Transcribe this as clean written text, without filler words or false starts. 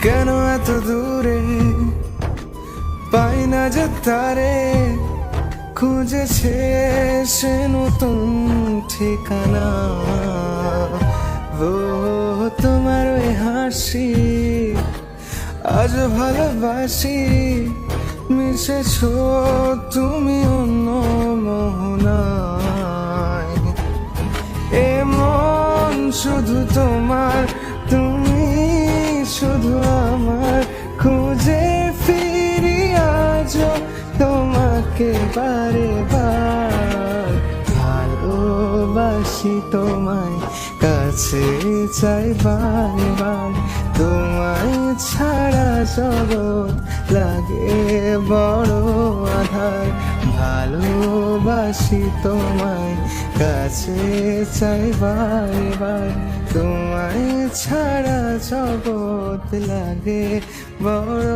কেন এত দূরে পাই না যে তারে, খুঁজেছে সে নতুন ঠিকানা। ও তোমার ওই হাসি আজ ভালোবাসি, মিশেছ তুমি অন্য মোহনায়। এ মন শুধু তোমার, তুমি শুধু আমার, খুঁজে ফিরি আজ তোমাকে বারে বার। ভালোবাসি তোমায়, কাছে চাই বারবার, তোমায় ছাড়া জগৎ লাগে বড় আধার। ভালোবাসি তোমায়, কাছে চাই বারবার, তোমায় ছাড়া জগৎ লাগে বড়